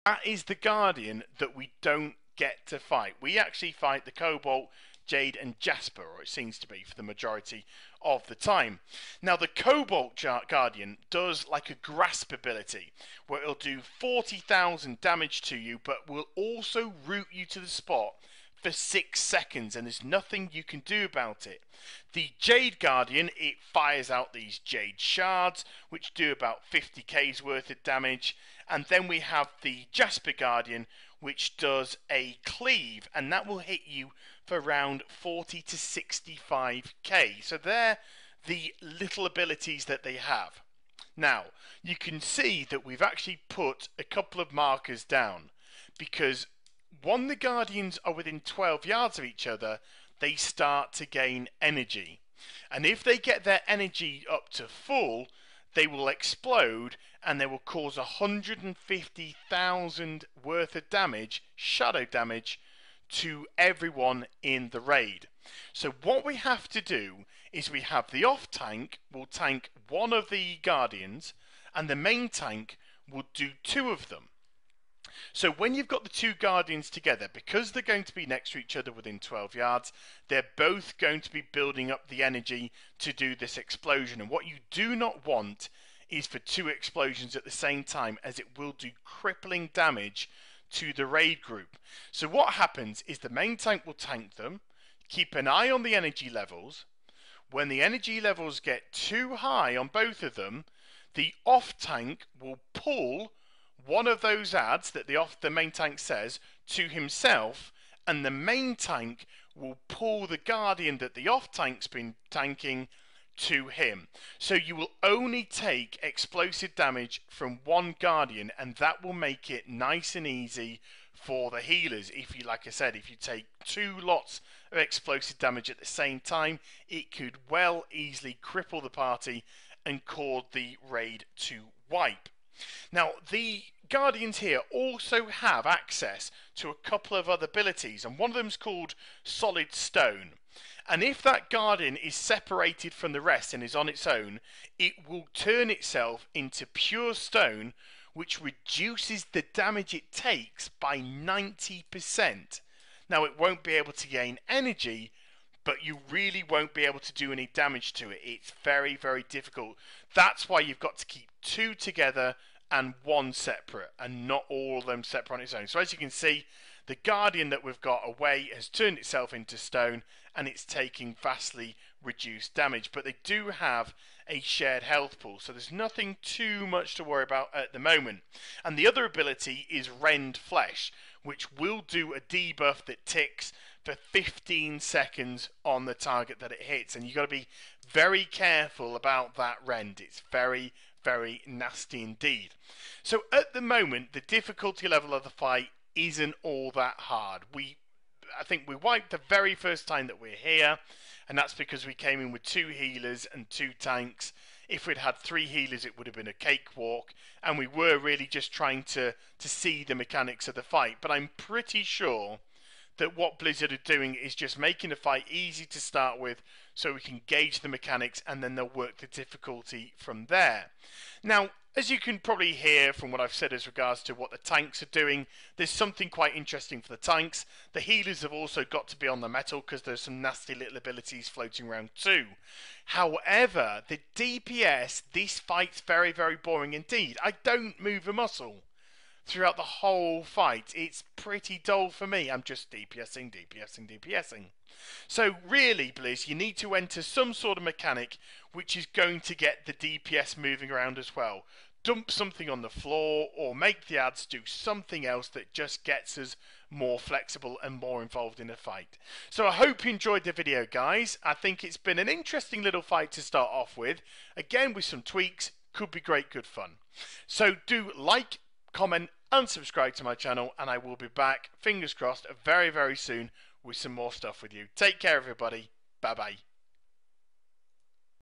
That is the Guardian that we don't get to fight. We actually fight the Cobalt, Jade, and Jasper, or it seems to be for the majority of the time. Now, the Cobalt Guardian does like a grasp ability, where it'll do 40,000 damage to you, but will also root you to the spot for 6 seconds, and there's nothing you can do about it. The Jade Guardian, it fires out these Jade Shards, which do about 50k's worth of damage, and then we have the Jasper Guardian, which does a cleave, and that will hit you for around 40 to 65k. So they're the little abilities that they have. Now, you can see that we've actually put a couple of markers down, because when the Guardians are within 12 yards of each other, they start to gain energy. And if they get their energy up to full, they will explode and they will cause 150,000 worth of damage, shadow damage, to everyone in the raid. So what we have to do is we have the off tank will tank one of the Guardians, and the main tank will do two of them. So when you've got the two Guardians together, because they're going to be next to each other within 12 yards, they're both going to be building up the energy to do this explosion. And what you do not want is for two explosions at the same time, as it will do crippling damage to the raid group. So what happens is the main tank will tank them, keep an eye on the energy levels. When the energy levels get too high on both of them, the off tank will pull one of those adds that the main tank says to himself, and the main tank will pull the Guardian that the off tank's been tanking to him. So you will only take explosive damage from one Guardian, and that will make it nice and easy for the healers. If you, like I said, if you take two lots of explosive damage at the same time, it could well easily cripple the party and cause the raid to wipe. Now, the Guardians here also have access to a couple of other abilities, and one of them is called Solid Stone. And if that Guardian is separated from the rest and is on its own, it will turn itself into pure stone, which reduces the damage it takes by 90%. Now, it won't be able to gain energy, but you really won't be able to do any damage to it. It's very, very difficult. That's why you've got to keep two together and one separate, and not all of them separate on its own. So as you can see, the Guardian that we've got away has turned itself into stone, and it's taking vastly reduced damage. But they do have a shared health pool, so there's nothing too much to worry about at the moment. And the other ability is Rend Flesh, which will do a debuff that ticks for 15 seconds on the target that it hits. And you've got to be very careful about that rend. It's very, very nasty indeed. So at the moment, the difficulty level of the fight isn't all that hard. I think we wiped the very first time that we're here, and that's because we came in with two healers and two tanks. If we'd had three healers, it would have been a cakewalk, and we were really just trying to see the mechanics of the fight. But I'm pretty sure that what Blizzard are doing is just making the fight easy to start with, so we can gauge the mechanics, and then they'll work the difficulty from there. Now, as you can probably hear from what I've said as regards to what the tanks are doing, there's something quite interesting for the tanks. The healers have also got to be on the metal, because there's some nasty little abilities floating around too. However, the DPS, this fight's very, very boring indeed. I don't move a muscle throughout the whole fight. It's pretty dull for me. I'm just DPSing, DPSing, DPSing. So really, Blizz, you need to enter some sort of mechanic which is going to get the DPS moving around as well. Dump something on the floor, or make the ads do something else that just gets us more flexible and more involved in a fight. So I hope you enjoyed the video, guys. I think it's been an interesting little fight to start off with. Again, with some tweaks, could be great, good fun. So do like, comment and subscribe to my channel, and I will be back, fingers crossed, very, very soon with some more stuff with you. Take care, everybody. Bye bye.